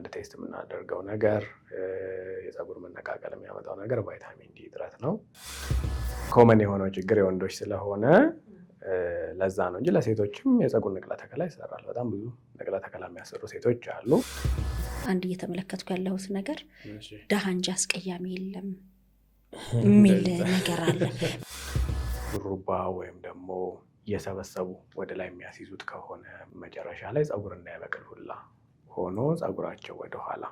አንድ ቴስት የምናደርገው ነገር የፀጉር መነቃቀል የሚያመጣው ነገር ቫይታሚን ዲ እጥረት ነው። ኮመን የሆነው ችግር የወንዶች ስለሆነ ለዛ ነው እንጂ ለሴቶችም የፀጉር ንቅለ ተከላ ይሰራል። በጣም ብዙ ንቅለ ተከላ የሚያሰሩ ሴቶች አሉ። አንድ እየተመለከትኩ ያለሁት ነገር ደሃ እንጂ አስቀያሚ የለም የሚል ነገር አለ። ሹሩባ ወይም ደግሞ እየሰበሰቡ ወደ ላይ የሚያስይዙት ከሆነ መጨረሻ ላይ ፀጉር እንዳይበቅል ሁላ ሆኖ ፀጉራቸው ወደኋላ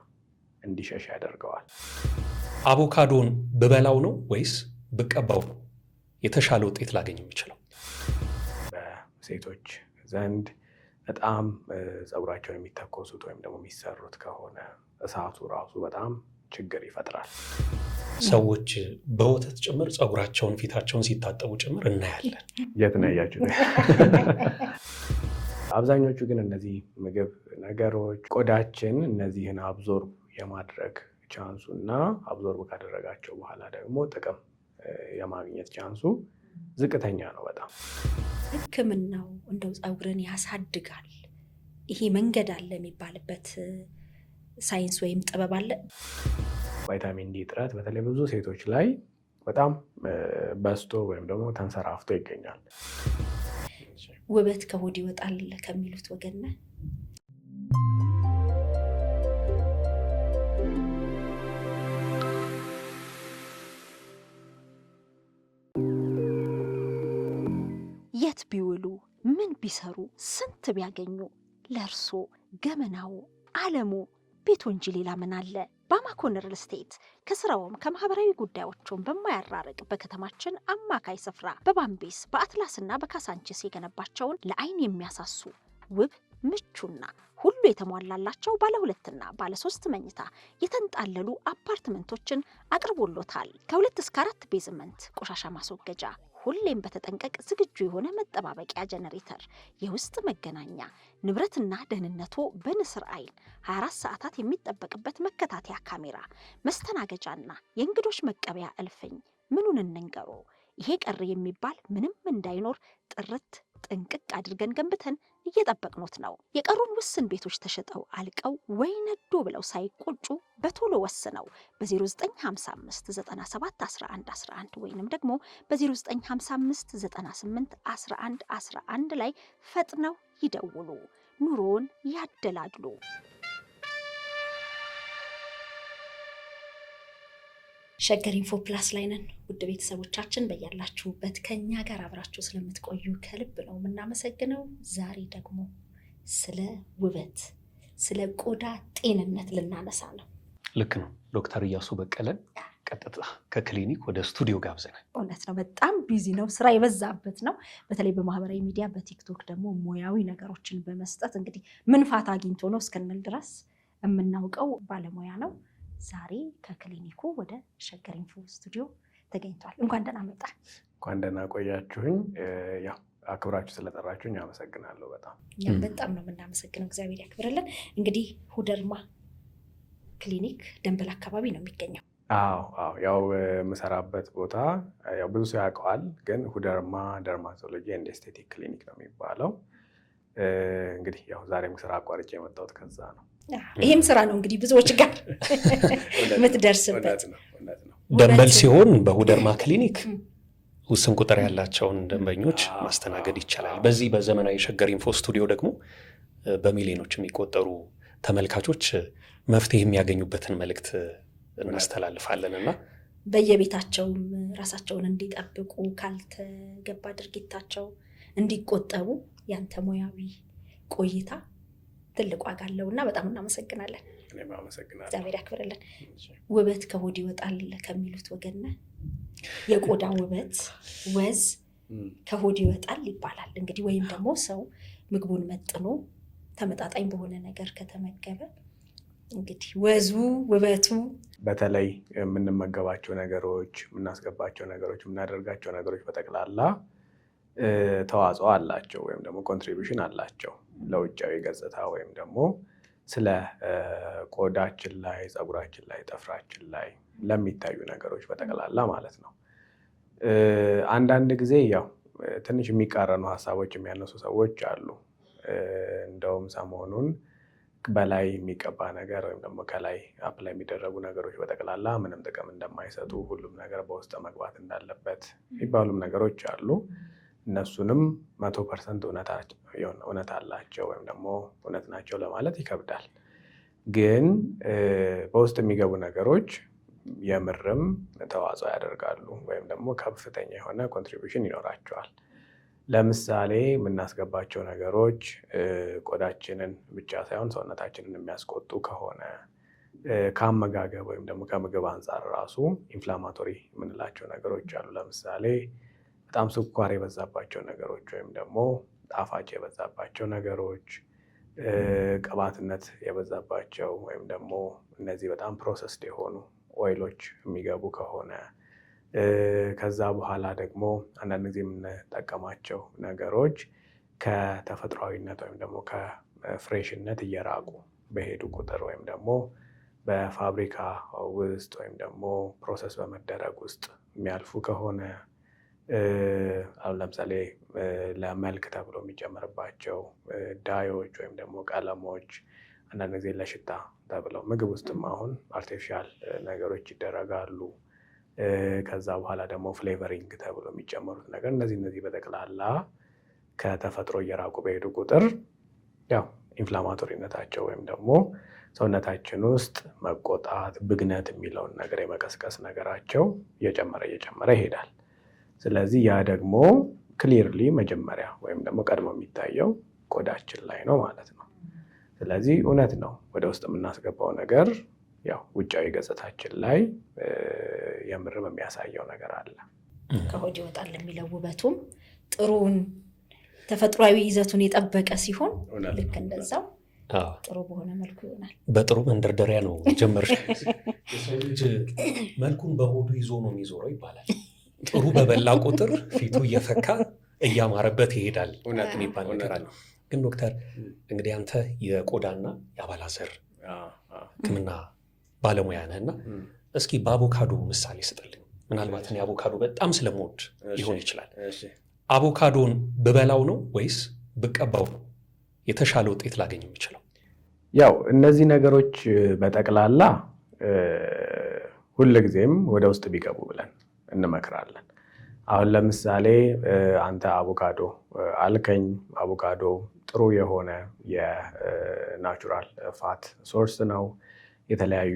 እንዲሸሽ ያደርገዋል። አቮካዶን ብበላው ነው ወይስ ብቀባው ነው የተሻለ ውጤት ላገኝ የሚችለው? በሴቶች ዘንድ በጣም ፀጉራቸውን የሚተኮሱት ወይም ደግሞ የሚሰሩት ከሆነ እሳቱ ራሱ በጣም ችግር ይፈጥራል። ሰዎች በወተት ጭምር ፀጉራቸውን ፊታቸውን ሲታጠቡ ጭምር እናያለን። የት ነው ያያችሁት? አብዛኞቹ ግን እነዚህ ምግብ ነገሮች ቆዳችን እነዚህን አብዞርብ የማድረግ ቻንሱ እና አብዞርብ ካደረጋቸው በኋላ ደግሞ ጥቅም የማግኘት ቻንሱ ዝቅተኛ ነው በጣም። ሕክምናው እንደው ፀጉርን ያሳድጋል ይሄ መንገድ አለ የሚባልበት ሳይንስ ወይም ጥበብ አለ? ቫይታሚን ዲ እጥረት በተለይ ብዙ ሴቶች ላይ በጣም በዝቶ ወይም ደግሞ ተንሰራፍቶ ይገኛል። ውበት ከሆድ ይወጣል ከሚሉት ወገን ነህ? የት ቢውሉ ምን ቢሰሩ ስንት ቢያገኙ ለእርሶ ገመናው ዓለሙ ቤቶ እንጂ ሌላ ምን አለ? ባማኮን ሪል ስቴት ከስራውም ከማህበራዊ ጉዳዮቹም በማያራርቅ በከተማችን አማካይ ስፍራ በባምቤስ በአትላስና በካሳንቺስ የገነባቸውን ለአይን የሚያሳሱ ውብ ምቹና ሁሉ የተሟላላቸው ባለ 2 እና ባለ 3 መኝታ የተንጣለሉ አፓርትመንቶችን አቅርቦሎታል። ከ2 እስከ 4 ቤዝመንት ቆሻሻ ማስወገጃ፣ ሁሌም በተጠንቀቅ ዝግጁ የሆነ መጠባበቂያ ጀነሬተር፣ የውስጥ መገናኛ፣ ንብረትና ደህንነቱ በንስር አይን 24 ሰዓታት የሚጠበቅበት መከታተያ ካሜራ፣ መስተናገጃና የእንግዶች መቀበያ እልፍኝ። ምኑን እንንገሮ? ይሄ ቀር የሚባል ምንም እንዳይኖር ጥርት ጥንቅቅ አድርገን ገንብተን እየጠበቅኖት ነው። የቀሩን ውስን ቤቶች ተሸጠው አልቀው ወይ ነዶ ብለው ሳይቆጩ በቶሎ ወስነው በ0955 97 11 11 ወይንም ደግሞ በ0955 98 11 11 ላይ ፈጥነው ይደውሉ። ኑሮን ያደላድሉ። ሸገር ኢንፎ ፕላስ ላይ ነን። ውድ ቤተሰቦቻችን በያላችሁበት ከኛ ጋር አብራችሁ ስለምትቆዩ ከልብ ነው የምናመሰግነው። ዛሬ ደግሞ ስለ ውበት፣ ስለ ቆዳ ጤንነት ልናነሳ ነው። ልክ ነው። ዶክተር እያሱ በቀለን ቀጥታ ከክሊኒክ ወደ ስቱዲዮ ጋብዘናል። እውነት ነው። በጣም ቢዚ ነው፣ ስራ የበዛበት ነው። በተለይ በማህበራዊ ሚዲያ በቲክቶክ ደግሞ ሙያዊ ነገሮችን በመስጠት እንግዲህ ምን ፋታ አግኝቶ ነው እስክንል ድረስ የምናውቀው ባለሙያ ነው። ዛሬ ከክሊኒኩ ወደ ሸገር ኢንፎ ስቱዲዮ ተገኝቷል። እንኳን ደህና መጣ። እንኳን ደህና ቆያችሁኝ። ያው አክብራችሁ ስለጠራችሁኝ አመሰግናለሁ። በጣም ነው የምናመሰግነው። እግዚአብሔር ያክብርልን። እንግዲህ ሁደርማ ክሊኒክ ደንበል አካባቢ ነው የሚገኘው። አዎ ያው የምሰራበት ቦታ ያው ብዙ ሰው ያውቀዋል፣ ግን ሁደርማ ደርማቶሎጂ ኤንድ ኤስቴቲክ ክሊኒክ ነው የሚባለው። እንግዲህ ያው ዛሬም ስራ አቋርጬ የመጣሁት ከዛ ነው። ይህም ስራ ነው እንግዲህ ብዙዎች ጋር የምትደርስበት። ደንበል ሲሆን በሁደርማ ክሊኒክ ውስን ቁጥር ያላቸውን ደንበኞች ማስተናገድ ይቻላል። በዚህ በዘመናዊ ሸገር ኢንፎ ስቱዲዮ ደግሞ በሚሊዮኖች የሚቆጠሩ ተመልካቾች መፍትሄ የሚያገኙበትን መልእክት እናስተላልፋለን እና በየቤታቸውም ራሳቸውን እንዲጠብቁ ካልተገባ ድርጊታቸው እንዲቆጠቡ ያንተ ሙያዊ ቆይታ ትልቅ ዋጋ አለውና በጣም እናመሰግናለን። እግዚአብሔር ያክብርልን። ውበት ከሆድ ይወጣል ከሚሉት ወገን ነህ? የቆዳ ውበት ወዝ ከሆድ ይወጣል ይባላል እንግዲህ። ወይም ደግሞ ሰው ምግቡን መጥኖ ተመጣጣኝ በሆነ ነገር ከተመገበ እንግዲህ ወዙ ውበቱ፣ በተለይ የምንመገባቸው ነገሮች፣ የምናስገባቸው ነገሮች፣ የምናደርጋቸው ነገሮች በጠቅላላ ተዋጽኦ አላቸው ወይም ደግሞ ኮንትሪቢዩሽን አላቸው ለውጫዊ ገጽታ ወይም ደግሞ ስለ ቆዳችን ላይ፣ ፀጉራችን ላይ፣ ጥፍራችን ላይ ለሚታዩ ነገሮች በጠቅላላ ማለት ነው። አንዳንድ ጊዜ ያው ትንሽ የሚቃረኑ ሀሳቦች የሚያነሱ ሰዎች አሉ። እንደውም ሰሞኑን በላይ የሚቀባ ነገር ወይም ደግሞ ከላይ አፕላይ የሚደረጉ ነገሮች በጠቅላላ ምንም ጥቅም እንደማይሰጡ፣ ሁሉም ነገር በውስጥ መግባት እንዳለበት የሚባሉም ነገሮች አሉ። እነሱንም 100% እውነት አላቸው ወይም ደግሞ እውነት ናቸው ለማለት ይከብዳል። ግን በውስጥ የሚገቡ ነገሮች የምርም ተዋጽኦ ያደርጋሉ ወይም ደግሞ ከፍተኛ የሆነ ኮንትሪቢዩሽን ይኖራቸዋል። ለምሳሌ የምናስገባቸው ነገሮች ቆዳችንን ብቻ ሳይሆን ሰውነታችንን የሚያስቆጡ ከሆነ ከአመጋገብ ወይም ደግሞ ከምግብ አንጻር ራሱ ኢንፍላማቶሪ የምንላቸው ነገሮች አሉ። ለምሳሌ በጣም ስኳር የበዛባቸው ነገሮች ወይም ደግሞ ጣፋጭ የበዛባቸው ነገሮች፣ ቅባትነት የበዛባቸው ወይም ደግሞ እነዚህ በጣም ፕሮሰስድ የሆኑ ኦይሎች የሚገቡ ከሆነ ከዛ በኋላ ደግሞ አንዳንድ ጊዜ የምንጠቀማቸው ነገሮች ከተፈጥሯዊነት ወይም ደግሞ ከፍሬሽነት እየራቁ በሄዱ ቁጥር ወይም ደግሞ በፋብሪካ ውስጥ ወይም ደግሞ ፕሮሰስ በመደረግ ውስጥ የሚያልፉ ከሆነ አሁን ለምሳሌ ለመልክ ተብሎ የሚጨመርባቸው ዳዮች ወይም ደግሞ ቀለሞች፣ አንዳንድ ጊዜ ለሽታ ተብለው ምግብ ውስጥም አሁን አርቲፊሻል ነገሮች ይደረጋሉ። ከዛ በኋላ ደግሞ ፍሌቨሪንግ ተብሎ የሚጨመሩት ነገር እነዚህ በጠቅላላ ከተፈጥሮ እየራቁ በሄዱ ቁጥር ያው ኢንፍላማቶሪነታቸው ወይም ደግሞ ሰውነታችን ውስጥ መቆጣት፣ ብግነት የሚለውን ነገር የመቀስቀስ ነገራቸው እየጨመረ ይሄዳል። ስለዚህ ያ ደግሞ ክሊርሊ መጀመሪያ ወይም ደግሞ ቀድሞ የሚታየው ቆዳችን ላይ ነው ማለት ነው። ስለዚህ እውነት ነው ወደ ውስጥ የምናስገባው ነገር ያው ውጫዊ ገጽታችን ላይ የምርም የሚያሳየው ነገር አለ። ከሆድ ይወጣል የሚለው ውበቱም ጥሩን ተፈጥሯዊ ይዘቱን የጠበቀ ሲሆን ልክ እንደዛው ጥሩ በሆነ መልኩ ይሆናል። በጥሩ መንደርደሪያ ነው ጀመርሽ። የሰው ልጅ መልኩን በሆዱ ይዞ ነው የሚዞረው ይባላል። ጥሩ በበላ ቁጥር ፊቱ እየፈካ እያማረበት ይሄዳል የሚባል ነገር አለ። ግን ዶክተር እንግዲህ አንተ የቆዳና የአባላዘር ሕክምና ባለሙያ ነህና እስኪ በአቮካዶ ምሳሌ ስጥልኝ። ምናልባት እኔ አቮካዶ በጣም ስለምወድ ሊሆን ይችላል። አቮካዶን ብበላው ነው ወይስ ብቀባው ነው የተሻለ ውጤት ላገኝ የምችለው? ያው እነዚህ ነገሮች በጠቅላላ ሁልጊዜም ወደ ውስጥ ቢገቡ ብለን እንመክራለን። አሁን ለምሳሌ አንተ አቮካዶ አልከኝ። አቮካዶ ጥሩ የሆነ የናቹራል ፋት ሶርስ ነው። የተለያዩ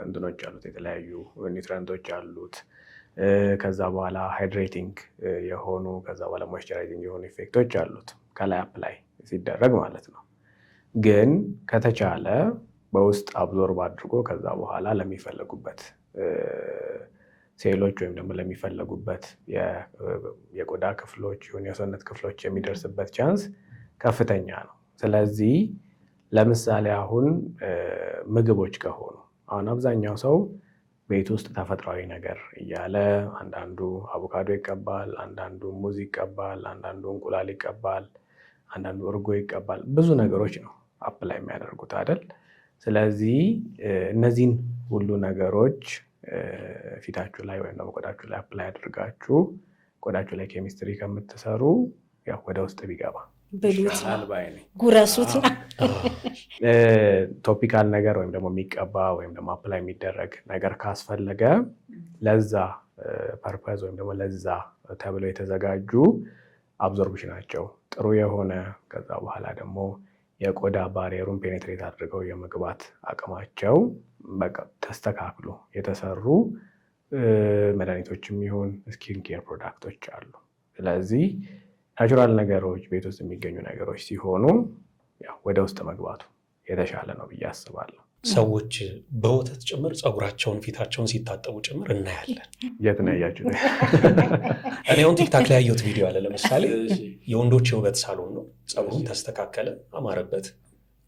እንትኖች አሉት፣ የተለያዩ ኒውትሪየንቶች አሉት። ከዛ በኋላ ሃይድሬቲንግ የሆኑ ከዛ በኋላ ሞይስቸራይዚንግ የሆኑ ኢፌክቶች አሉት ከላይ አፕላይ ሲደረግ ማለት ነው። ግን ከተቻለ በውስጥ አብዞርብ አድርጎ ከዛ በኋላ ለሚፈለጉበት ሴሎች ወይም ደግሞ ለሚፈለጉበት የቆዳ ክፍሎች ይሁን የሰውነት ክፍሎች የሚደርስበት ቻንስ ከፍተኛ ነው። ስለዚህ ለምሳሌ አሁን ምግቦች ከሆኑ አሁን አብዛኛው ሰው ቤት ውስጥ ተፈጥሯዊ ነገር እያለ አንዳንዱ አቮካዶ ይቀባል፣ አንዳንዱ ሙዝ ይቀባል፣ አንዳንዱ እንቁላል ይቀባል፣ አንዳንዱ እርጎ ይቀባል። ብዙ ነገሮች ነው አፕላይ የሚያደርጉት አይደል? ስለዚህ እነዚህን ሁሉ ነገሮች ፊታችሁ ላይ ወይም ደግሞ ቆዳችሁ ላይ አፕላይ አድርጋችሁ ቆዳችሁ ላይ ኬሚስትሪ ከምትሰሩ ያው ወደ ውስጥ ቢገባ ብሉት ጉረሱት። ቶፒካል ነገር ወይም ደግሞ የሚቀባ ወይም ደግሞ አፕላይ የሚደረግ ነገር ካስፈለገ ለዛ ፐርፐዝ ወይም ደግሞ ለዛ ተብለው የተዘጋጁ አብዞርብሽናቸው ጥሩ የሆነ ከዛ በኋላ ደግሞ የቆዳ ባሪየሩን ፔኔትሬት አድርገው የመግባት አቅማቸው በቃ ተስተካክሎ የተሰሩ መድኃኒቶችም ይሁን ስኪን ኬር ፕሮዳክቶች አሉ። ስለዚህ ናቹራል ነገሮች ቤት ውስጥ የሚገኙ ነገሮች ሲሆኑ ያው ወደ ውስጥ መግባቱ የተሻለ ነው ብዬ አስባለሁ። ሰዎች በወተት ጭምር ፀጉራቸውን ፊታቸውን ሲታጠቡ ጭምር እናያለን። የት ነው ያያችሁት? እኔ አሁን ቲክታክ ላይ ያየሁት ቪዲዮ አለ። ለምሳሌ የወንዶች የውበት ሳሎን ነው። ፀጉሩን ተስተካከለ፣ አማረበት።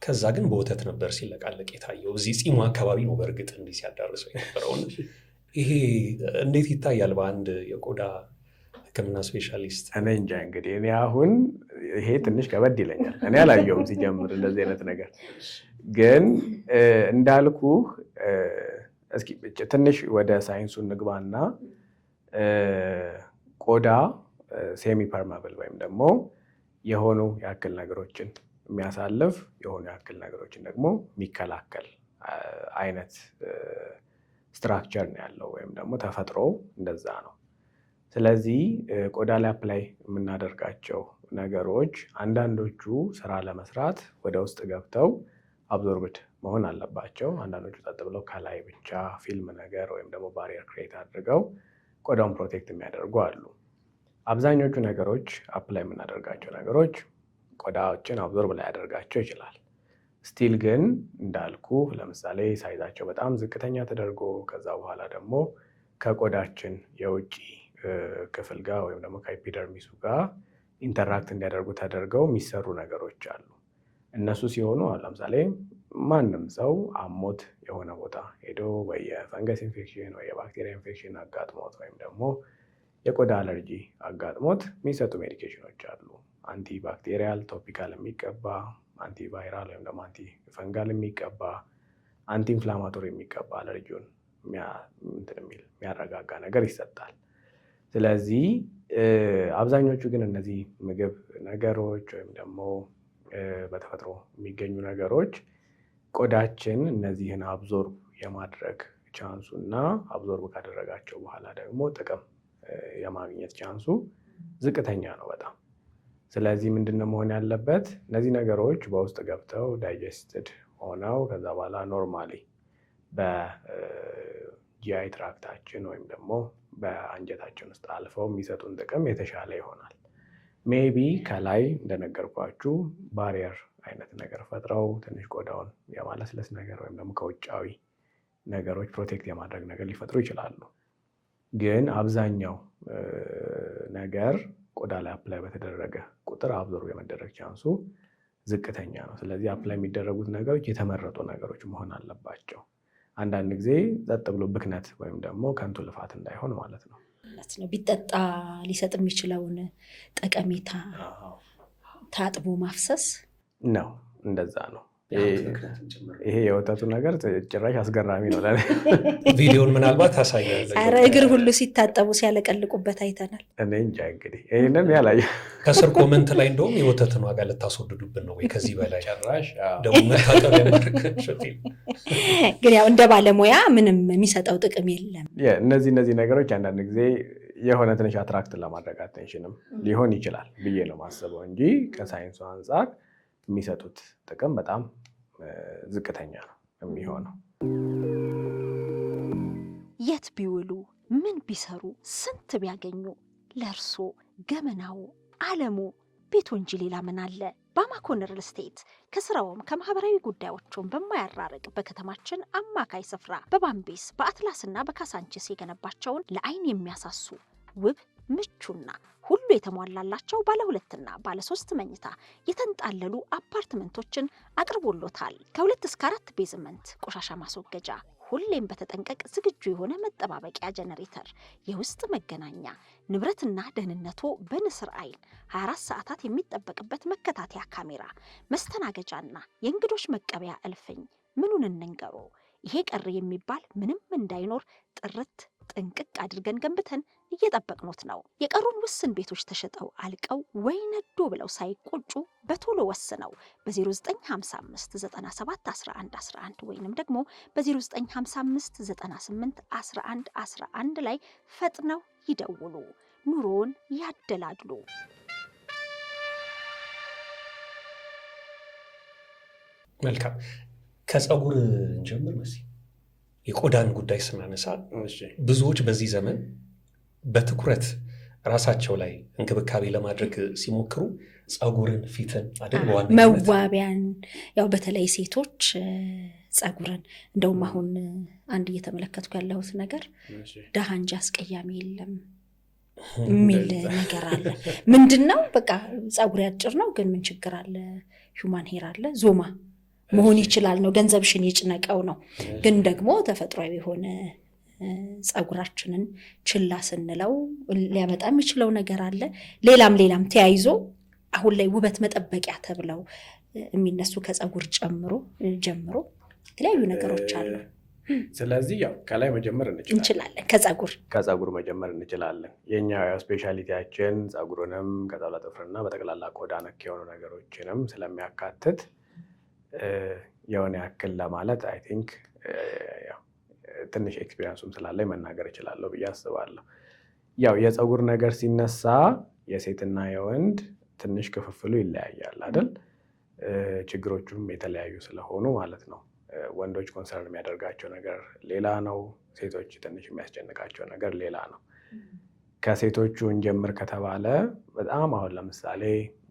ከዛ ግን በወተት ነበር ሲለቃለቅ የታየው። እዚህ ፂሙ አካባቢ ነው በእርግጥ እንዲህ ሲያዳርሰው የነበረውን። ይሄ እንዴት ይታያል በአንድ የቆዳ ሕክምና ስፔሻሊስት? እኔ እንጃ እንግዲህ እኔ አሁን ይሄ ትንሽ ከበድ ይለኛል። እኔ አላየሁም ሲጀምር እንደዚህ አይነት ነገር። ግን እንዳልኩ እስኪ ትንሽ ወደ ሳይንሱ እንግባና ቆዳ ሴሚ ፐርማብል ወይም ደግሞ የሆኑ ያክል ነገሮችን የሚያሳልፍ የሆኑ ያክል ነገሮችን ደግሞ የሚከላከል አይነት ስትራክቸር ነው ያለው ወይም ደግሞ ተፈጥሮ እንደዛ ነው። ስለዚህ ቆዳ ላይ አፕላይ የምናደርጋቸው ነገሮች አንዳንዶቹ ስራ ለመስራት ወደ ውስጥ ገብተው አብዞርብድ መሆን አለባቸው። አንዳንዶቹ ጸጥ ብለው ከላይ ብቻ ፊልም ነገር ወይም ደግሞ ባሪየር ክሬት አድርገው ቆዳውን ፕሮቴክት የሚያደርጉ አሉ። አብዛኞቹ ነገሮች አፕላይ የምናደርጋቸው ነገሮች ቆዳዎችን አብዞርብ ላይ ያደርጋቸው ይችላል። ስቲል ግን እንዳልኩ ለምሳሌ ሳይዛቸው በጣም ዝቅተኛ ተደርጎ ከዛ በኋላ ደግሞ ከቆዳችን የውጭ ክፍል ጋር ወይም ደግሞ ከኤፒደርሚሱ ጋር ኢንተራክት እንዲያደርጉ ተደርገው የሚሰሩ ነገሮች አሉ። እነሱ ሲሆኑ ለምሳሌ ማንም ሰው አሞት የሆነ ቦታ ሄዶ ወይ የፈንገስ ኢንፌክሽን ወይ የባክቴሪያ ኢንፌክሽን አጋጥሞት ወይም ደግሞ የቆዳ አለርጂ አጋጥሞት የሚሰጡ ሜዲኬሽኖች አሉ። አንቲ ባክቴሪያል ቶፒካል የሚቀባ፣ አንቲ ቫይራል ወይም ደግሞ አንቲ ፈንጋል የሚቀባ፣ አንቲ ኢንፍላማቶሪ የሚቀባ አለርጂውን የሚያረጋጋ ነገር ይሰጣል። ስለዚህ አብዛኞቹ ግን እነዚህ ምግብ ነገሮች ወይም ደግሞ በተፈጥሮ የሚገኙ ነገሮች ቆዳችን እነዚህን አብዞርብ የማድረግ ቻንሱ እና አብዞርብ ካደረጋቸው በኋላ ደግሞ ጥቅም የማግኘት ቻንሱ ዝቅተኛ ነው በጣም። ስለዚህ ምንድነው መሆን ያለበት? እነዚህ ነገሮች በውስጥ ገብተው ዳይጀስትድ ሆነው ከዛ በኋላ ኖርማሊ በጂአይ ትራክታችን ወይም ደግሞ በአንጀታችን ውስጥ አልፈው የሚሰጡን ጥቅም የተሻለ ይሆናል። ሜቢ ከላይ እንደነገርኳችሁ ባሪየር አይነት ነገር ፈጥረው ትንሽ ቆዳውን የማለስለስ ነገር ወይም ደግሞ ከውጫዊ ነገሮች ፕሮቴክት የማድረግ ነገር ሊፈጥሩ ይችላሉ። ግን አብዛኛው ነገር ቆዳ ላይ አፕላይ በተደረገ ቁጥር አብዞርብ የመደረግ ቻንሱ ዝቅተኛ ነው። ስለዚህ አፕላይ የሚደረጉት ነገሮች የተመረጡ ነገሮች መሆን አለባቸው። አንዳንድ ጊዜ ጸጥ ብሎ ብክነት ወይም ደግሞ ከንቱ ልፋት እንዳይሆን ማለት ነው። ቢጠጣ ሊሰጥ የሚችለውን ጠቀሜታ ታጥቦ ማፍሰስ ነው። እንደዛ ነው። ይሄ የወተቱ ነገር ጭራሽ አስገራሚ ነው። ቪዲዮን ምናልባት ታሳያለህ። ኧረ እግር ሁሉ ሲታጠቡ ሲያለቀልቁበት አይተናል። እኔ እንጃ እንግዲህ ይህንን ያላየ ከስር ኮመንት ላይ እንደውም የወተትን ዋጋ ልታስወድዱብን ነው ወይ ከዚህ በላይ ጭራሽ ደግሞ መታጠብ ያማርክ። ግን ያው እንደ ባለሙያ ምንም የሚሰጠው ጥቅም የለም። እነዚህ ነገሮች አንዳንድ ጊዜ የሆነ ትንሽ አትራክት ለማድረግ አቴንሽንም ሊሆን ይችላል ብዬ ነው ማስበው እንጂ ከሳይንሱ አንጻር የሚሰጡት ጥቅም በጣም ዝቅተኛ ነው የሚሆነው። የት ቢውሉ ምን ቢሰሩ ስንት ቢያገኙ ለእርሶ ገመናው ዓለሙ ቤቶ እንጂ ሌላ ምን አለ? ባማኮን ሪል ስቴት ከስራውም ከማህበራዊ ጉዳዮቹም በማያራርቅ በከተማችን አማካይ ስፍራ በባምቤስ በአትላስና በካሳንቺስ የገነባቸውን ለአይን የሚያሳሱ ውብ ምቹና ሁሉ የተሟላላቸው ባለ 2 እና ባለ 3 መኝታ የተንጣለሉ አፓርትመንቶችን አቅርቦሎታል። ከ2 እስከ 4 ቤዝመንት ቆሻሻ ማስወገጃ፣ ሁሌም በተጠንቀቅ ዝግጁ የሆነ መጠባበቂያ ጀነሬተር፣ የውስጥ መገናኛ፣ ንብረትና ደህንነቱ በንስር አይን 24 ሰዓታት የሚጠበቅበት መከታተያ ካሜራ፣ መስተናገጃና የእንግዶች መቀበያ እልፍኝ። ምኑን እንንገሮ? ይሄ ቀር የሚባል ምንም እንዳይኖር ጥርት ጥንቅቅ አድርገን ገንብተን እየጠበቅኖት ነው። የቀሩን ውስን ቤቶች ተሸጠው አልቀው ወይ ነዶ ብለው ሳይቆጩ በቶሎ ወስነው በ0955 97 11 11 ወይንም ደግሞ በ0955 98 11 11 ላይ ፈጥነው ይደውሉ። ኑሮን ያደላድሉ። መልካም። ከፀጉር እንጀምር መሲ። የቆዳን ጉዳይ ስናነሳ ብዙዎች በዚህ ዘመን በትኩረት ራሳቸው ላይ እንክብካቤ ለማድረግ ሲሞክሩ ፀጉርን፣ ፊትን አደልዋል መዋቢያን፣ ያው በተለይ ሴቶች ፀጉርን እንደውም አሁን አንድ እየተመለከትኩ ያለሁት ነገር ደሃ እንጂ አስቀያሚ የለም የሚል ነገር አለ። ምንድነው? በቃ ፀጉር ያጭር ነው ግን ምን ችግር አለ? ሂውማን ሄር አለ፣ ዞማ መሆን ይችላል ነው፣ ገንዘብሽን ይጭነቀው ነው። ግን ደግሞ ተፈጥሯዊ የሆነ ፀጉራችንን ችላ ስንለው ሊያመጣ የሚችለው ነገር አለ። ሌላም ተያይዞ አሁን ላይ ውበት መጠበቂያ ተብለው የሚነሱ ከፀጉር ጀምሮ የተለያዩ ነገሮች አሉ። ስለዚህ ያው ከላይ መጀመር እንችላለን፣ ከፀጉር መጀመር እንችላለን። የኛ ስፔሻሊቲያችን ፀጉርንም ከጠጉር ጥፍርና በጠቅላላ ቆዳ ነክ የሆኑ ነገሮችንም ስለሚያካትት የሆነ ያክል ለማለት አይ ቲንክ ትንሽ ኤክስፒሪየንሱም ስላለኝ መናገር እችላለሁ ብዬ አስባለሁ። ያው የፀጉር ነገር ሲነሳ የሴትና የወንድ ትንሽ ክፍፍሉ ይለያያል አይደል? ችግሮቹም የተለያዩ ስለሆኑ ማለት ነው። ወንዶች ኮንሰርን የሚያደርጋቸው ነገር ሌላ ነው፣ ሴቶች ትንሽ የሚያስጨንቃቸው ነገር ሌላ ነው። ከሴቶቹ እንጀምር ከተባለ በጣም አሁን ለምሳሌ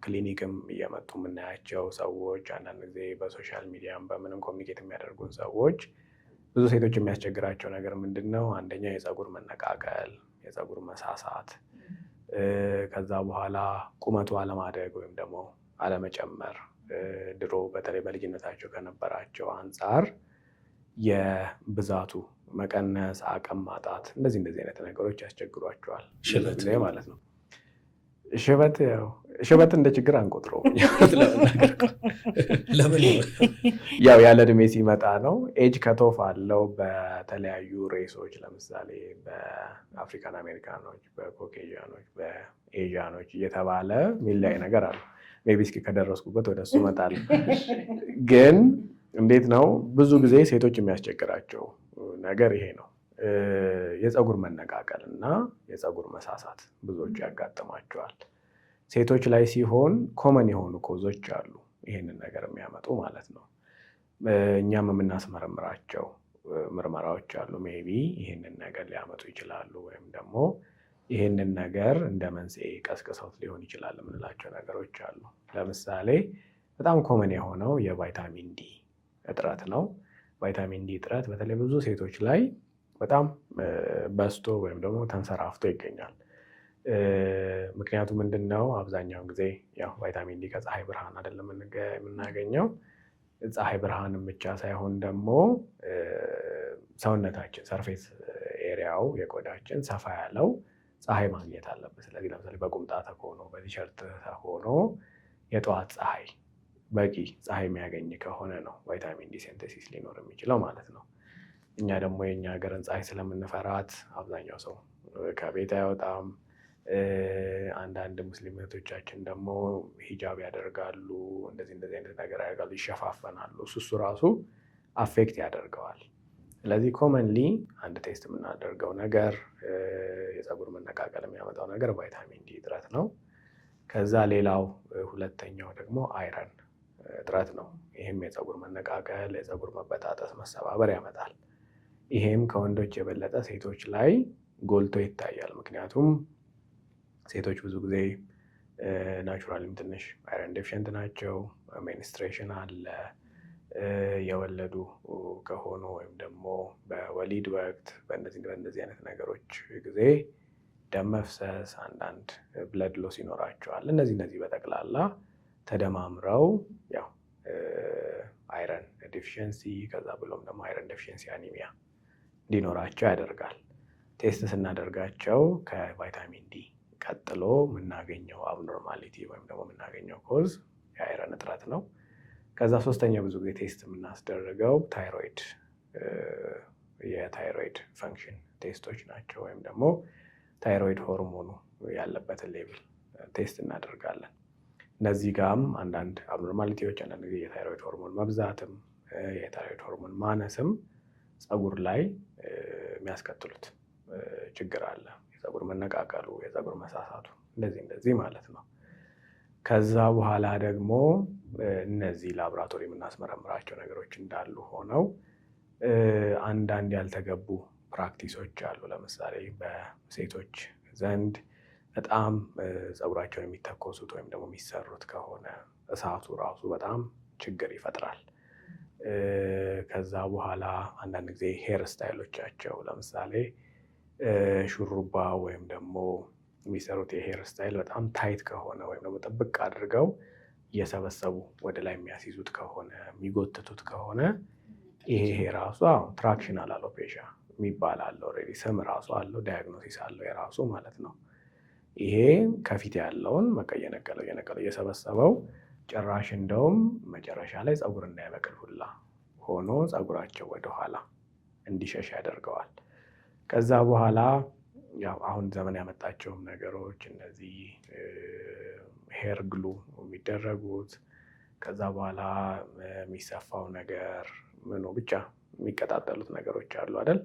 ክሊኒክም እየመጡ የምናያቸው ሰዎች አንዳንድ ጊዜ በሶሻል ሚዲያም በምንም ኮሚኒኬት የሚያደርጉን ሰዎች ብዙ ሴቶች የሚያስቸግራቸው ነገር ምንድን ነው? አንደኛ የፀጉር መነቃቀል፣ የፀጉር መሳሳት፣ ከዛ በኋላ ቁመቱ አለማደግ ወይም ደግሞ አለመጨመር፣ ድሮ በተለይ በልጅነታቸው ከነበራቸው አንጻር የብዛቱ መቀነስ፣ አቅም ማጣት፣ እንደዚህ አይነት ነገሮች ያስቸግሯቸዋል። ሽበት ማለት ነው። ሽበት እንደ ችግር አንቆጥረው። ለምን? ያው ያለ እድሜ ሲመጣ ነው። ኤጅ ከቶፍ አለው በተለያዩ ሬሶች፣ ለምሳሌ በአፍሪካን አሜሪካኖች፣ በኮኬዥያኖች፣ በኤዥያኖች እየተባለ የሚለያይ ነገር አለ። ሜይ ቢ እስኪ ከደረስኩበት ወደ እሱ እመጣለሁ። ግን እንዴት ነው ብዙ ጊዜ ሴቶች የሚያስቸግራቸው ነገር ይሄ ነው። የፀጉር መነቃቀል እና የፀጉር መሳሳት ብዙዎቹ ያጋጥማቸዋል። ሴቶች ላይ ሲሆን ኮመን የሆኑ ኮዞች አሉ ይሄንን ነገር የሚያመጡ ማለት ነው። እኛም የምናስመረምራቸው ምርመራዎች አሉ። ሜይ ቢ ይሄንን ነገር ሊያመጡ ይችላሉ፣ ወይም ደግሞ ይሄንን ነገር እንደ መንስኤ ቀስቅሰውት ሊሆን ይችላል የምንላቸው ነገሮች አሉ። ለምሳሌ በጣም ኮመን የሆነው የቫይታሚን ዲ እጥረት ነው። ቫይታሚን ዲ እጥረት በተለይ ብዙ ሴቶች ላይ በጣም በዝቶ ወይም ደግሞ ተንሰራፍቶ ይገኛል። ምክንያቱ ምንድን ነው? አብዛኛውን ጊዜ ያው ቫይታሚን ዲ ከፀሐይ ብርሃን አይደለም የምናገኘው። ፀሐይ ብርሃንም ብቻ ሳይሆን ደግሞ ሰውነታችን ሰርፌስ ኤሪያው የቆዳችን ሰፋ ያለው ፀሐይ ማግኘት አለበት። ስለዚህ ለምሳሌ በቁምጣ ተሆኖ በቲሸርት ተሆኖ የጠዋት ፀሐይ በቂ ፀሐይ የሚያገኝ ከሆነ ነው ቫይታሚን ዲ ሴንቴሲስ ሊኖር የሚችለው ማለት ነው። እኛ ደግሞ የኛ ሀገርን ፀሐይ ስለምንፈራት አብዛኛው ሰው ከቤት አይወጣም። አንዳንድ ሙስሊም እህቶቻችን ደግሞ ሂጃብ ያደርጋሉ፣ እንደዚህ አይነት ነገር ያደርጋሉ፣ ይሸፋፈናሉ። እሱ ራሱ አፌክት ያደርገዋል። ስለዚህ ኮመንሊ አንድ ቴስት የምናደርገው ነገር የፀጉር መነቃቀል የሚያመጣው ነገር ቫይታሚን ዲ እጥረት ነው። ከዛ ሌላው ሁለተኛው ደግሞ አይረን እጥረት ነው። ይህም የፀጉር መነቃቀል፣ የፀጉር መበጣጠስ፣ መሰባበር ያመጣል። ይሄም ከወንዶች የበለጠ ሴቶች ላይ ጎልቶ ይታያል። ምክንያቱም ሴቶች ብዙ ጊዜ ናቹራሊም ትንሽ አይረን ዴፊሽንት ናቸው። ሜንስትሬሽን አለ። የወለዱ ከሆኑ ወይም ደግሞ በወሊድ ወቅት በእንደዚህ አይነት ነገሮች ጊዜ ደም መፍሰስ፣ አንዳንድ ብለድ ሎስ ይኖራቸዋል። እነዚህ በጠቅላላ ተደማምረው ያው አይረን ዴፊሽንሲ ከዛ ብሎም ደግሞ አይረን ዴፊሽንሲ አኒሚያ እንዲኖራቸው ያደርጋል። ቴስት ስናደርጋቸው ከቫይታሚን ዲ ቀጥሎ የምናገኘው አብኖርማሊቲ ወይም ደግሞ የምናገኘው ኮዝ የአይረን እጥረት ነው። ከዛ ሶስተኛው ብዙ ጊዜ ቴስት የምናስደርገው የታይሮይድ ፈንክሽን ቴስቶች ናቸው። ወይም ደግሞ ታይሮይድ ሆርሞኑ ያለበትን ሌቭል ቴስት እናደርጋለን። እነዚህ ጋርም አንዳንድ አብኖርማሊቲዎች፣ አንዳንድ ጊዜ የታይሮይድ ሆርሞን መብዛትም የታይሮይድ ሆርሞን ማነስም ፀጉር ላይ የሚያስከትሉት ችግር አለ። የፀጉር መነቃቀሉ፣ የፀጉር መሳሳቱ እንደዚህ ማለት ነው። ከዛ በኋላ ደግሞ እነዚህ ላቦራቶሪ የምናስመረምራቸው ነገሮች እንዳሉ ሆነው አንዳንድ ያልተገቡ ፕራክቲሶች አሉ። ለምሳሌ በሴቶች ዘንድ በጣም ፀጉራቸውን የሚተኮሱት ወይም ደግሞ የሚሰሩት ከሆነ እሳቱ ራሱ በጣም ችግር ይፈጥራል። ከዛ በኋላ አንዳንድ ጊዜ ሄር ስታይሎቻቸው ለምሳሌ ሹሩባ ወይም ደግሞ የሚሰሩት የሄር ስታይል በጣም ታይት ከሆነ ወይም ደግሞ ጥብቅ አድርገው እየሰበሰቡ ወደ ላይ የሚያስይዙት ከሆነ የሚጎትቱት ከሆነ ይሄ ራሱ ትራክሽናል አሎፔሺያ የሚባል አለው። ኦልሬዲ ስም ራሱ አለው፣ ዳያግኖሲስ አለው የራሱ ማለት ነው። ይሄ ከፊት ያለውን እየነቀለው እየሰበሰበው ጭራሽ እንደውም መጨረሻ ላይ ፀጉር እንዳይበቅል ሁላ ሆኖ ፀጉራቸው ወደኋላ እንዲሸሽ ያደርገዋል። ከዛ በኋላ ያው አሁን ዘመን ያመጣቸውም ነገሮች እነዚህ ሄር ግሉ የሚደረጉት ከዛ በኋላ የሚሰፋው ነገር ምኑ ብቻ የሚቀጣጠሉት ነገሮች አሉ አይደል?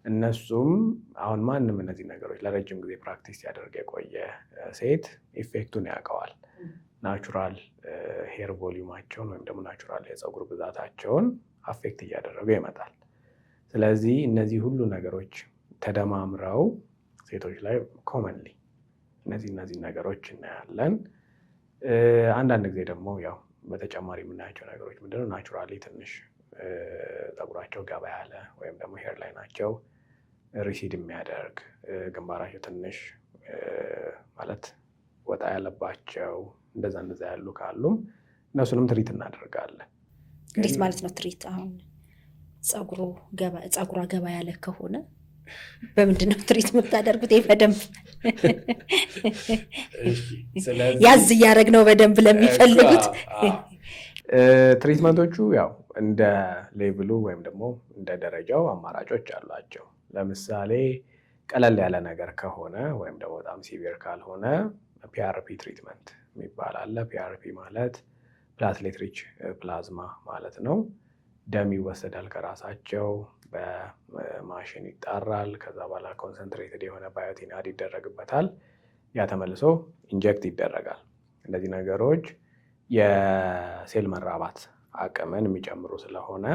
እነሱም አሁን ማንም እነዚህ ነገሮች ለረጅም ጊዜ ፕራክቲስ ያደርግ የቆየ ሴት ኢፌክቱን ያውቀዋል። ናቹራል ሄር ቮሊዩማቸውን ወይም ደግሞ ናቹራል የፀጉር ብዛታቸውን አፌክት እያደረገ ይመጣል። ስለዚህ እነዚህ ሁሉ ነገሮች ተደማምረው ሴቶች ላይ ኮመንሊ እነዚህ ነገሮች እናያለን። አንዳንድ ጊዜ ደግሞ ያው በተጨማሪ የምናያቸው ነገሮች ምንድነው? ናቹራሊ ትንሽ ፀጉራቸው ገባ ያለ ወይም ደግሞ ሄር ላይ ናቸው ሪሲድ የሚያደርግ ግንባራቸው ትንሽ ማለት ወጣ ያለባቸው እንደዛ ያሉ ካሉም እነሱንም ትሪት እናደርጋለን። እንዴት ማለት ነው ትሪት? አሁን ፀጉሯ ገባ ያለ ከሆነ በምንድን ነው ትሪት የምታደርጉት? በደንብ ያዝ እያደረግ ነው በደንብ ለሚፈልጉት ትሪትመንቶቹ ያው እንደ ሌቭሉ ወይም ደግሞ እንደ ደረጃው አማራጮች አሏቸው። ለምሳሌ ቀለል ያለ ነገር ከሆነ ወይም ደግሞ በጣም ሲቪር ካልሆነ ፒአርፒ ትሪትመንት የሚባል አለ። ፒአርፒ ማለት ፕላትሌት ሪች ፕላዝማ ማለት ነው። ደም ይወሰዳል ከራሳቸው በማሽን ይጣራል። ከዛ በኋላ ኮንሰንትሬትድ የሆነ ባዮቲን አድ ይደረግበታል። ያ ተመልሶ ኢንጀክት ይደረጋል። እነዚህ ነገሮች የሴል መራባት አቅምን የሚጨምሩ ስለሆነ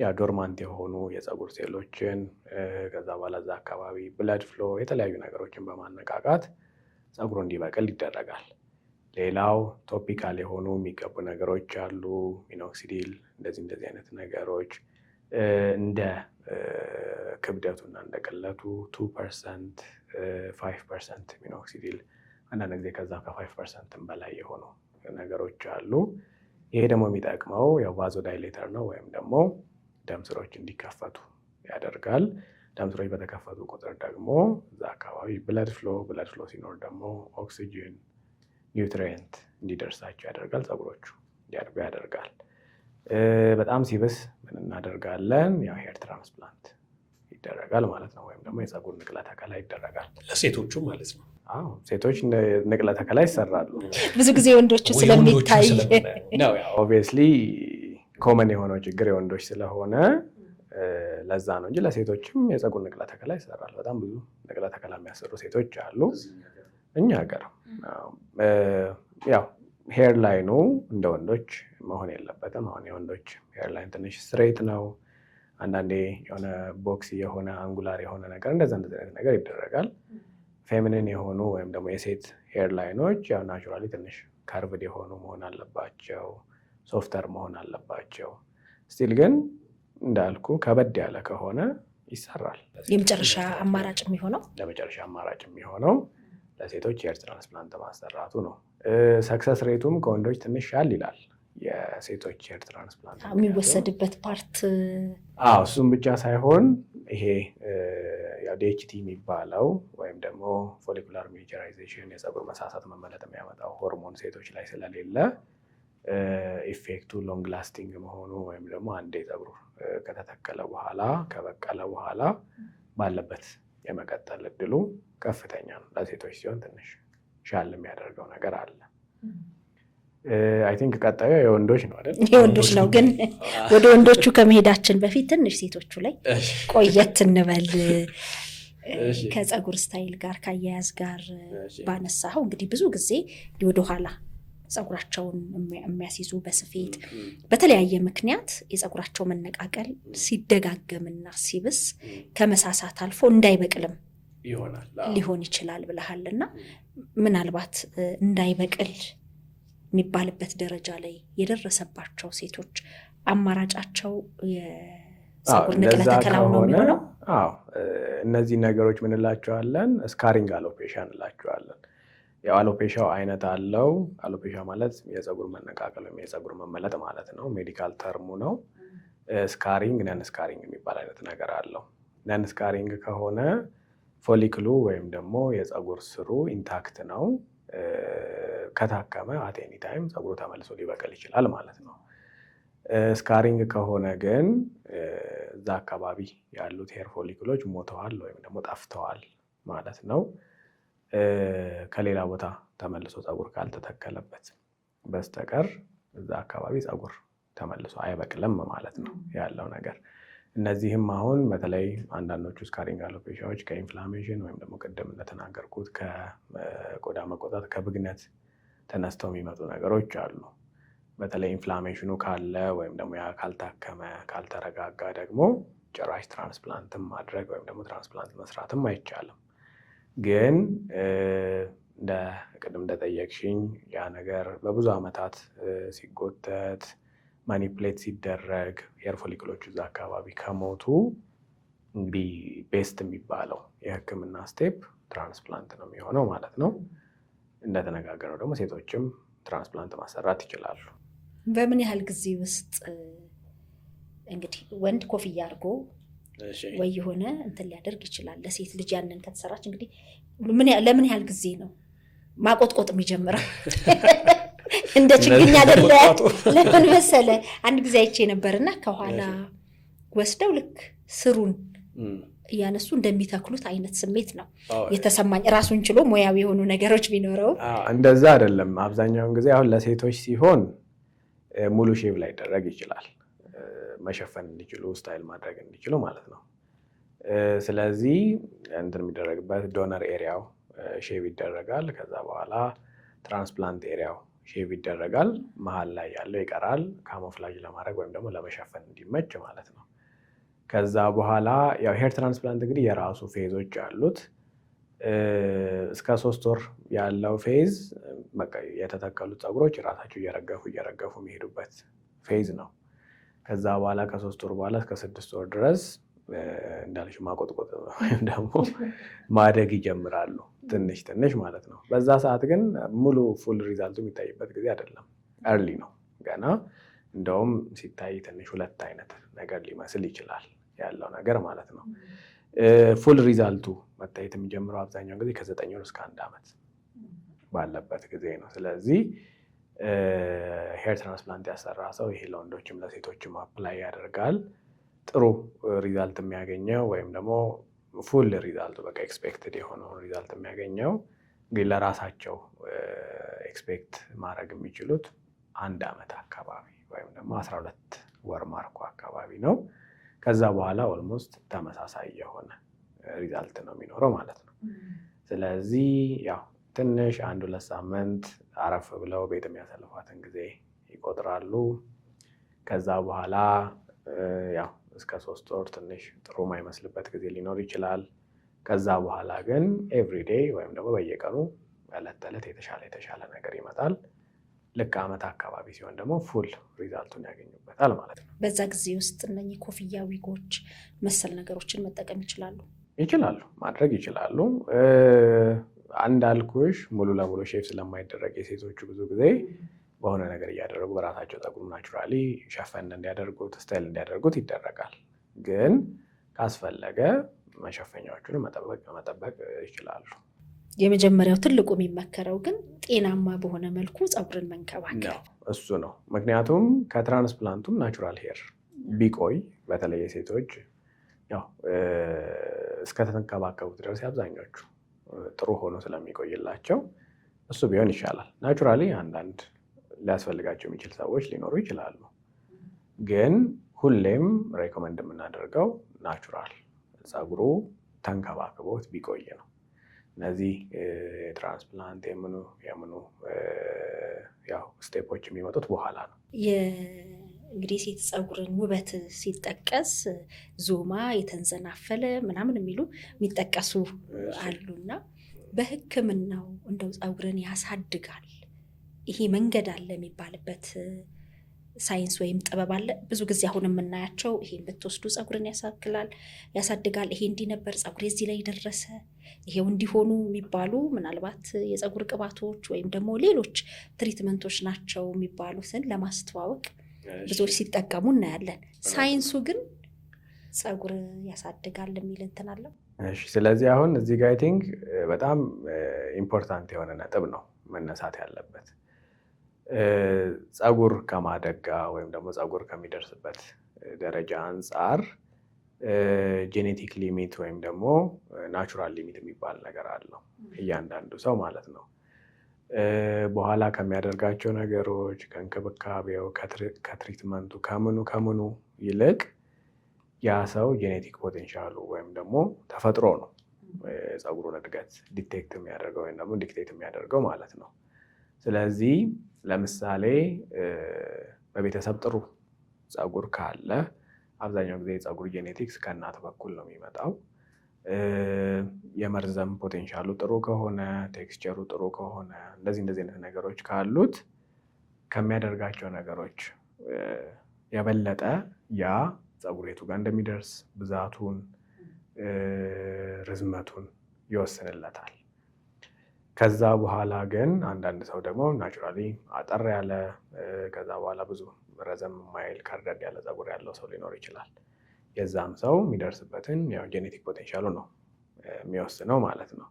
ያ ዶርማንት የሆኑ የፀጉር ሴሎችን ከዛ በኋላ እዛ አካባቢ ብለድ ፍሎ የተለያዩ ነገሮችን በማነቃቃት ፀጉሩ እንዲበቅል ይደረጋል። ሌላው ቶፒካል የሆኑ የሚቀቡ ነገሮች አሉ። ሚኖክሲዲል እንደዚህ አይነት ነገሮች እንደ ክብደቱና እንደ ቅለቱ 2% 5% ሚኖክሲዲል አንዳንድ ጊዜ ከዛ ከ5% በላይ የሆኑ ነገሮች አሉ። ይሄ ደግሞ የሚጠቅመው ያው ቫዞ ዳይሌተር ነው ወይም ደግሞ ደም ስሮች እንዲከፈቱ ያደርጋል። ደም ስሮች በተከፈቱ ቁጥር ደግሞ እዛ አካባቢ ብለድ ፍሎ ሲኖር ደግሞ ኦክሲጅን ኒውትሪየንት እንዲደርሳቸው ያደርጋል። ፀጉሮቹ እንዲያድጉ ያደርጋል። በጣም ሲብስ ምን እናደርጋለን? ያው ሄር ትራንስፕላንት ይደረጋል ማለት ነው። ወይም ደግሞ የፀጉር ንቅለ ተከላ ይደረጋል ለሴቶቹ ማለት ነው። ሴቶች ንቅለ ተከላ ይሰራሉ። ብዙ ጊዜ ወንዶቹ ስለሚታይ ኦብቪየስሊ ኮመን የሆነው ችግር የወንዶች ስለሆነ ለዛ ነው እንጂ ለሴቶችም የፀጉር ንቅለ ተከላ ይሰራል። በጣም ብዙ ንቅለ ተከላ የሚያሰሩ ሴቶች አሉ እኛ ሀገር። ያው ሄር ላይኑ እንደ ወንዶች መሆን የለበትም። አሁን የወንዶች ሄር ላይን ትንሽ ስትሬት ነው። አንዳንዴ የሆነ ቦክስ የሆነ አንጉላር የሆነ ነገር እንደዛ አይነት ነገር ይደረጋል። ፌሚኒን የሆኑ ወይም ደግሞ የሴት ሄር ላይኖች ያው ናቹራሊ ትንሽ ካርቭድ የሆኑ መሆን አለባቸው፣ ሶፍተር መሆን አለባቸው። ስቲል ግን እንዳልኩ ከበድ ያለ ከሆነ ይሰራል። የመጨረሻ አማራጭ የሚሆነው ለሴቶች ሄር ትራንስፕላንት ማሰራቱ ነው። ሰክሰስ ሬቱም ከወንዶች ትንሽ ሻል ይላል። የሴቶች ሄር ትራንስፕላንት የሚወሰድበት ፓርት እሱም ብቻ ሳይሆን ይሄ ዲኤችቲ የሚባለው ወይም ደግሞ ፎሊኩላር ሚኒቸራይዜሽን የፀጉር መሳሳት መመለጥ የሚያመጣው ሆርሞን ሴቶች ላይ ስለሌለ ኢፌክቱ ሎንግ ላስቲንግ መሆኑ ወይም ደግሞ አንዴ ፀጉር ከተተከለ በኋላ ከበቀለ በኋላ ባለበት የመቀጠል እድሉ ከፍተኛ ነው። ለሴቶች ሲሆን ትንሽ ሻል የሚያደርገው ነገር አለ። አይ ቲንክ ቀጣዩ የወንዶች ነው አይደል? የወንዶች ነው። ግን ወደ ወንዶቹ ከመሄዳችን በፊት ትንሽ ሴቶቹ ላይ ቆየት እንበል። ከፀጉር ስታይል ጋር ከአያያዝ ጋር ባነሳኸው እንግዲህ ብዙ ጊዜ ወደኋላ ፀጉራቸውን የሚያስይዙ በስፌት በተለያየ ምክንያት የፀጉራቸው መነቃቀል ሲደጋገምና ሲብስ ከመሳሳት አልፎ እንዳይበቅልም ሊሆን ይችላል ብለሃልና ምናልባት እንዳይበቅል የሚባልበት ደረጃ ላይ የደረሰባቸው ሴቶች አማራጫቸው የፀጉር ንቅለ ተከላው ነው የሚሆነው? እነዚህ ነገሮች ምን እንላቸዋለን? ስካሪንግ አሎፔሻ እንላቸዋለን። ያው አሎፔሻው አይነት አለው። አሎፔሻ ማለት የፀጉር መነቃቀል ወይም የፀጉር መመለጥ ማለት ነው። ሜዲካል ተርሙ ነው። ስካሪንግ፣ ነን ስካሪንግ የሚባል አይነት ነገር አለው። ነን ስካሪንግ ከሆነ ፎሊክሉ ወይም ደግሞ የፀጉር ስሩ ኢንታክት ነው። ከታከመ አቴኒ ታይም ፀጉሩ ተመልሶ ሊበቅል ይችላል ማለት ነው። ስካሪንግ ከሆነ ግን እዛ አካባቢ ያሉት ሄር ፎሊክሎች ሞተዋል ወይም ደግሞ ጠፍተዋል ማለት ነው። ከሌላ ቦታ ተመልሶ ፀጉር ካልተተከለበት በስተቀር እዛ አካባቢ ፀጉር ተመልሶ አይበቅልም ማለት ነው ያለው ነገር። እነዚህም አሁን በተለይ አንዳንዶቹ ስካሪንግ አሎፔሺያዎች ከኢንፍላሜሽን ወይም ደግሞ ቅድም እንደተናገርኩት ከቆዳ መቆጣት ከብግነት ተነስተው የሚመጡ ነገሮች አሉ። በተለይ ኢንፍላሜሽኑ ካለ ወይም ደግሞ ያ ካልታከመ ካልተረጋጋ ደግሞ ጭራሽ ትራንስፕላንትም ማድረግ ወይም ደግሞ ትራንስፕላንት መስራትም አይቻልም። ግን ቅድም እንደጠየቅሽኝ ያ ነገር በብዙ ዓመታት ሲጎተት ማኒፕሌት ሲደረግ ሄር ፎሊክሎቹ እዛ አካባቢ ከሞቱ እንግዲህ ቤስት የሚባለው የህክምና ስቴፕ ትራንስፕላንት ነው የሚሆነው ማለት ነው። እንደተነጋገረው ደግሞ ሴቶችም ትራንስፕላንት ማሰራት ይችላሉ። በምን ያህል ጊዜ ውስጥ እንግዲህ ወንድ ኮፍያ አድርጎ ወይ የሆነ እንትን ሊያደርግ ይችላል። ለሴት ልጅ ያንን ከተሰራች እንግዲህ ለምን ያህል ጊዜ ነው ማቆጥቆጥ የሚጀምረው? እንደ ችግኝ አይደለ? ለምን መሰለ አንድ ጊዜ አይቼ ነበርና ከኋላ ወስደው ልክ ስሩን እያነሱ እንደሚተክሉት አይነት ስሜት ነው የተሰማኝ። ራሱን ችሎ ሙያዊ የሆኑ ነገሮች ቢኖረው እንደዛ አይደለም። አብዛኛውን ጊዜ አሁን ለሴቶች ሲሆን ሙሉ ሼቭ ላይ ይደረግ ይችላል፣ መሸፈን እንዲችሉ ስታይል ማድረግ እንዲችሉ ማለት ነው። ስለዚህ እንትን የሚደረግበት ዶነር ኤሪያው ሼቭ ይደረጋል። ከዛ በኋላ ትራንስፕላንት ኤሪያው ሼቭ ይደረጋል። መሀል ላይ ያለው ይቀራል ካሞፍላጅ ለማድረግ ወይም ደግሞ ለመሸፈን እንዲመች ማለት ነው። ከዛ በኋላ ያው ሄር ትራንስፕላንት እንግዲህ የራሱ ፌዞች አሉት። እስከ 3 ወር ያለው ፌዝ በቃ የተተከሉት ፀጉሮች ራሳቸው እየረገፉ የሚሄዱበት ፌዝ ነው። ከዛ በኋላ ከ3 ወር በኋላ እስከ 6 ወር ድረስ እንዳልሽ ማቆጥቆጥ ወይም ደግሞ ማደግ ይጀምራሉ ትንሽ ትንሽ ማለት ነው። በዛ ሰዓት ግን ሙሉ ፉል ሪዛልቱ የሚታይበት ጊዜ አይደለም፣ እርሊ ነው ገና። እንደውም ሲታይ ትንሽ ሁለት አይነት ነገር ሊመስል ይችላል ያለው ነገር ማለት ነው። ፉል ሪዛልቱ መታየት የሚጀምረው አብዛኛውን ጊዜ ከ9 ወር እስከ 1 ዓመት ባለበት ጊዜ ነው። ስለዚህ ሄር ትራንስፕላንት ያሰራ ሰው ይሄ ለወንዶችም ለሴቶችም አፕላይ ያደርጋል። ጥሩ ሪዛልት የሚያገኘው ወይም ደግሞ ፉል ሪዛልቱ በቃ ኤክስፔክትድ የሆነውን ሪዛልት የሚያገኘው እንግዲህ ለራሳቸው ኤክስፔክት ማድረግ የሚችሉት 1 ዓመት አካባቢ ወይም ደግሞ 12 ወር ማርኮ አካባቢ ነው። ከዛ በኋላ ኦልሞስት ተመሳሳይ የሆነ ሪዛልት ነው የሚኖረው ማለት ነው። ስለዚህ ያው ትንሽ 1-2 ሳምንት አረፍ ብለው ቤት የሚያሳልፏትን ጊዜ ይቆጥራሉ። ከዛ በኋላ ያው እስከ 3 ወር ትንሽ ጥሩ ማይመስልበት ጊዜ ሊኖር ይችላል። ከዛ በኋላ ግን ኤቭሪዴይ ወይም ደግሞ በየቀኑ ዕለት ተዕለት የተሻለ ነገር ይመጣል። ልክ ዓመት አካባቢ ሲሆን ደግሞ ፉል ሪዛልቱን ያገኙበታል ማለት ነው። በዛ ጊዜ ውስጥ እነኚህ ኮፍያ፣ ዊጎች መሰል ነገሮችን መጠቀም ይችላሉ ማድረግ ይችላሉ። እንዳልኩሽ ሙሉ ለሙሉ ሼፍ ስለማይደረግ የሴቶቹ ብዙ ጊዜ በሆነ ነገር እያደረጉ በራሳቸው ፀጉር ናቹራሊ ሸፈን እንዲያደርጉት ስታይል እንዲያደርጉት ይደረጋል። ግን ካስፈለገ መሸፈኛዎቹን መጠበቅ ይችላሉ። የመጀመሪያው ትልቁ የሚመከረው ግን ጤናማ በሆነ መልኩ ፀጉርን መንከባከብ እሱ ነው። ምክንያቱም ከትራንስፕላንቱም ናቹራል ሄር ቢቆይ በተለይ የሴቶች ያው እስከተንከባከቡት ድረስ አብዛኞቹ ጥሩ ሆኖ ስለሚቆይላቸው እሱ ቢሆን ይሻላል። ናቹራሊ አንዳንድ ሊያስፈልጋቸው የሚችል ሰዎች ሊኖሩ ይችላሉ። ግን ሁሌም ሬኮመንድ የምናደርገው ናቹራል ፀጉሩ ተንከባክቦት ቢቆይ ነው። እነዚህ ትራንስፕላንት የምኑ ያው ስቴፖች የሚመጡት በኋላ ነው። እንግዲህ ሴት ፀጉርን ውበት ሲጠቀስ ዞማ፣ የተንዘናፈለ ምናምን የሚሉ የሚጠቀሱ አሉና በሕክምናው እንደው ፀጉርን ያሳድጋል ይሄ መንገድ አለ የሚባልበት ሳይንስ ወይም ጥበብ አለ? ብዙ ጊዜ አሁን የምናያቸው ይሄን ብትወስዱ ፀጉርን ያሳድጋል፣ ይሄ እንዲህ ነበር ፀጉሬ እዚህ ላይ ደረሰ፣ ይሄው እንዲሆኑ የሚባሉ ምናልባት የፀጉር ቅባቶች ወይም ደግሞ ሌሎች ትሪትመንቶች ናቸው የሚባሉትን ለማስተዋወቅ ብዙዎች ሲጠቀሙ እናያለን። ሳይንሱ ግን ፀጉር ያሳድጋል የሚል እንትን አለው። ስለዚህ አሁን እዚህ ጋር አይ ቲንክ በጣም ኢምፖርታንት የሆነ ነጥብ ነው መነሳት ያለበት። ፀጉር ከማደግ ጋር ወይም ደግሞ ፀጉር ከሚደርስበት ደረጃ አንጻር ጄኔቲክ ሊሚት ወይም ደግሞ ናቹራል ሊሚት የሚባል ነገር አለው እያንዳንዱ ሰው ማለት ነው። በኋላ ከሚያደርጋቸው ነገሮች፣ ከእንክብካቤው፣ ከትሪትመንቱ ከምኑ ይልቅ ያ ሰው ጄኔቲክ ፖቴንሻሉ ወይም ደግሞ ተፈጥሮ ነው ፀጉሩን እድገት ዲቴክት የሚያደርገው ወይም ደግሞ ዲክቴት የሚያደርገው ማለት ነው። ስለዚህ ለምሳሌ በቤተሰብ ጥሩ ፀጉር ካለ አብዛኛው ጊዜ የፀጉር ጄኔቲክስ ከእናት በኩል ነው የሚመጣው። የመርዘም ፖቴንሻሉ ጥሩ ከሆነ፣ ቴክስቸሩ ጥሩ ከሆነ፣ እንደዚህ አይነት ነገሮች ካሉት ከሚያደርጋቸው ነገሮች የበለጠ ያ ፀጉር የቱ ጋር እንደሚደርስ ብዛቱን፣ ርዝመቱን ይወስንለታል። ከዛ በኋላ ግን አንዳንድ ሰው ደግሞ ናቹራሊ አጠር ያለ ከዛ በኋላ ብዙ ረዘም ማይል ከርደድ ያለ ፀጉር ያለው ሰው ሊኖር ይችላል። የዛም ሰው የሚደርስበትን ያው ጄኔቲክ ፖቴንሻሉ ነው የሚወስነው ማለት ነው።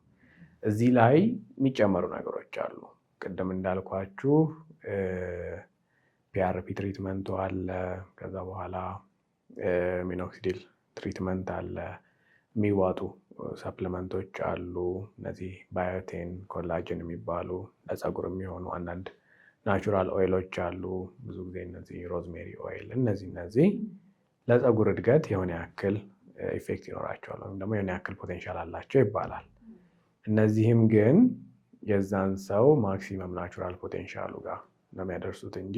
እዚህ ላይ የሚጨመሩ ነገሮች አሉ። ቅድም እንዳልኳችሁ ፒአርፒ ትሪትመንቱ አለ። ከዛ በኋላ ሚኖክሲዲል ትሪትመንት አለ። የሚዋጡ ሰፕሊመንቶች አሉ። እነዚህ ባዮቴን፣ ኮላጅን የሚባሉ ለፀጉር የሚሆኑ አንዳንድ ናቹራል ኦይሎች አሉ። ብዙ ጊዜ እነዚህ ሮዝሜሪ ኦይል እነዚህ ለፀጉር እድገት የሆነ ያክል ኢፌክት ይኖራቸዋል ወይም ደግሞ የሆነ ያክል ፖቴንሻል አላቸው ይባላል። እነዚህም ግን የዛን ሰው ማክሲመም ናቹራል ፖቴንሻሉ ጋር ነው የሚያደርሱት እንጂ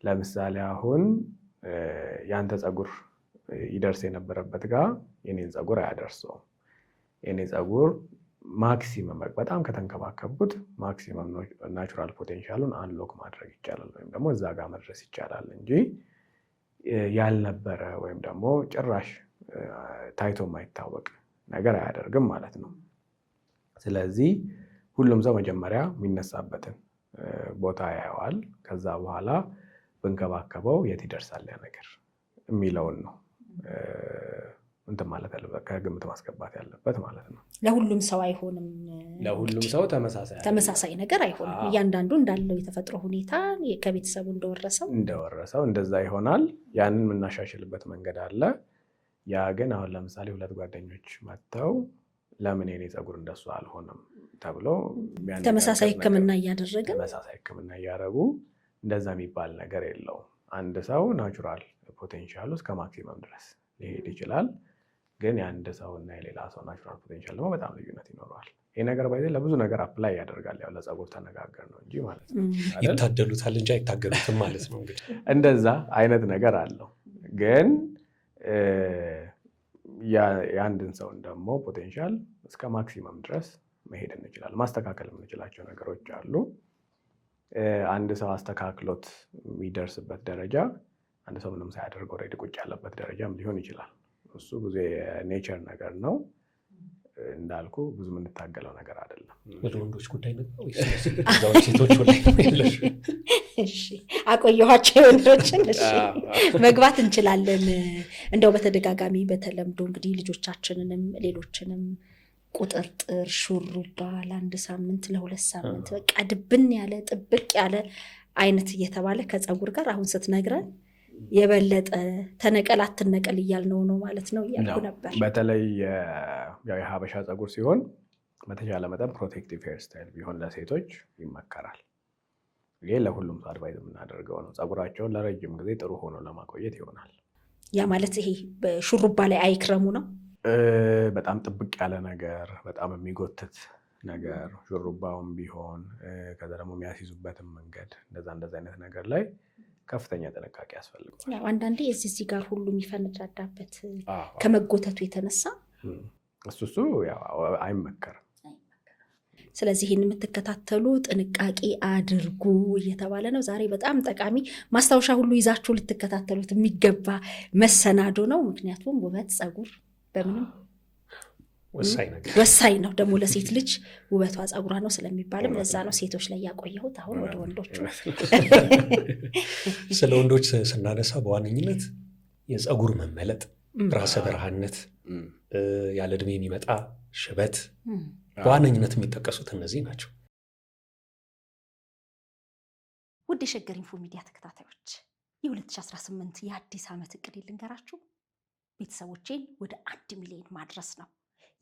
ለምሳሌ አሁን ያንተ ፀጉር ይደርስ የነበረበት ጋር የኔን ፀጉር አያደርሰውም። የኔ ፀጉር ማክሲመም በጣም ከተንከባከብኩት ማክሲመም ናቹራል ፖቴንሻሉን አንሎክ ማድረግ ይቻላል ወይም ደግሞ እዛ ጋር መድረስ ይቻላል እንጂ ያልነበረ ወይም ደግሞ ጭራሽ ታይቶ የማይታወቅ ነገር አያደርግም ማለት ነው። ስለዚህ ሁሉም ሰው መጀመሪያ የሚነሳበትን ቦታ ያየዋል። ከዛ በኋላ ብንከባከበው የት ይደርሳል ያ ነገር የሚለውን ነው እንትን ማለት ያለበት ከግምት ማስገባት ያለበት ማለት ነው። ለሁሉም ሰው አይሆንም። ለሁሉም ሰው ተመሳሳይ ነገር አይሆንም። እያንዳንዱ እንዳለው የተፈጥሮ ሁኔታ ከቤተሰቡ እንደወረሰው እንደዛ ይሆናል። ያንን የምናሻሽልበት መንገድ አለ። ያ ግን አሁን ለምሳሌ ሁለት ጓደኞች መጥተው ለምን የኔ ፀጉር እንደሱ አልሆነም ተብሎ ተመሳሳይ ሕክምና እያደረጉ እንደዛ የሚባል ነገር የለውም። አንድ ሰው ናቹራል ፖቴንሻሉ እስከ ማክሲመም ድረስ ሊሄድ ይችላል። ግን የአንድ ሰው እና የሌላ ሰው ናቹራል ፖቴንሻል ደግሞ በጣም ልዩነት ይኖረዋል። ይህ ነገር ባይዘ ለብዙ ነገር አፕላይ ያደርጋል። ያው ለፀጉር ተነጋገር ነው እንጂ ማለት ነው። ይታደሉታል እንጂ አይታገሉትም ማለት ነው። እንግዲህ እንደዛ አይነት ነገር አለው። ግን የአንድን ሰውን ደግሞ ፖቴንሻል እስከ ማክሲመም ድረስ መሄድ እንችላለን። ማስተካከል የምንችላቸው ነገሮች አሉ። አንድ ሰው አስተካክሎት የሚደርስበት ደረጃ አንድ ሰው ምንም ሳያደርገው ኦልሬዲ ቁጭ ያለበት ደረጃም ሊሆን ይችላል። እሱ ብዙ የኔቸር ነገር ነው። እንዳልኩ ብዙ የምንታገለው ነገር አይደለም። ወደ ወንዶች ጉዳይ ነው ሴቶች ላይ አቆየኋቸው የወንዶችን መግባት እንችላለን። እንደው በተደጋጋሚ በተለምዶ እንግዲህ ልጆቻችንንም ሌሎችንም ቁጥርጥር፣ ሹሩባ ለአንድ ሳምንት ለሁለት ሳምንት በቃ ድብን ያለ ጥብቅ ያለ አይነት እየተባለ ከፀጉር ጋር አሁን ስትነግረን የበለጠ ተነቀል አትነቀል እያልነው ነው ማለት ነው እያልኩ ነበር። በተለይ የሀበሻ ፀጉር ሲሆን በተቻለ መጠን ፕሮቴክቲቭ ሄር ስታይል ቢሆን ለሴቶች ይመከራል። ይሄ ለሁሉም ሰው አድቫይዝ የምናደርገው ነው። ፀጉራቸውን ለረጅም ጊዜ ጥሩ ሆኖ ለማቆየት ይሆናል። ያ ማለት ይሄ በሹሩባ ላይ አይክረሙ ነው። በጣም ጥብቅ ያለ ነገር፣ በጣም የሚጎትት ነገር ሹሩባውን ቢሆን ከዛ ደግሞ የሚያስይዙበትን መንገድ እንደዛ አይነት ነገር ላይ ከፍተኛ ጥንቃቄ ያስፈልጋል። አንዳንዴ እዚህ ጋር ሁሉ የሚፈነዳዳበት ከመጎተቱ የተነሳ እሱ አይመከርም። ስለዚህ ይህን የምትከታተሉ ጥንቃቄ አድርጉ እየተባለ ነው። ዛሬ በጣም ጠቃሚ ማስታወሻ ሁሉ ይዛችሁ ልትከታተሉት የሚገባ መሰናዶ ነው። ምክንያቱም ውበት ፀጉር በምንም ወሳኝ ነው። ደግሞ ለሴት ልጅ ውበቷ ፀጉሯ ነው ስለሚባልም ለዛ ነው ሴቶች ላይ ያቆየሁት። አሁን ወደ ወንዶቹ ስለ ወንዶች ስናነሳ በዋነኝነት የፀጉር መመለጥ፣ ራሰ በረሃነት፣ ያለ ዕድሜ የሚመጣ ሽበት በዋነኝነት የሚጠቀሱት እነዚህ ናቸው። ውድ የሸገር ኢንፎ ሚዲያ ተከታታዮች የ2018 የአዲስ ዓመት እቅድ ልንገራችሁ። ቤተሰቦቼን ወደ 1 ሚሊዮን ማድረስ ነው።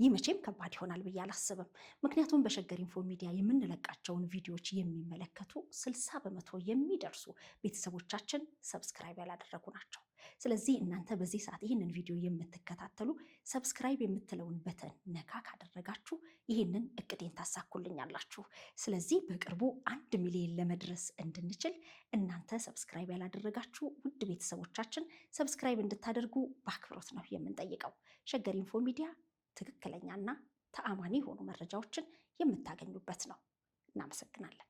ይህ መቼም ከባድ ይሆናል ብዬ አላስብም። ምክንያቱም በሸገር ኢንፎ ሚዲያ የምንለቃቸውን ቪዲዮዎች የሚመለከቱ 60% የሚደርሱ ቤተሰቦቻችን ሰብስክራይብ ያላደረጉ ናቸው። ስለዚህ እናንተ በዚህ ሰዓት ይህንን ቪዲዮ የምትከታተሉ ሰብስክራይብ የምትለውን በተን ነካ ካደረጋችሁ ይህንን እቅዴን ታሳኩልኛላችሁ። ስለዚህ በቅርቡ 1 ሚሊዮን ለመድረስ እንድንችል እናንተ ሰብስክራይብ ያላደረጋችሁ ውድ ቤተሰቦቻችን ሰብስክራይብ እንድታደርጉ በአክብሮት ነው የምንጠይቀው። ሸገር ኢንፎ ሚዲያ ትክክለኛና ተአማኒ የሆኑ መረጃዎችን የምታገኙበት ነው። እናመሰግናለን።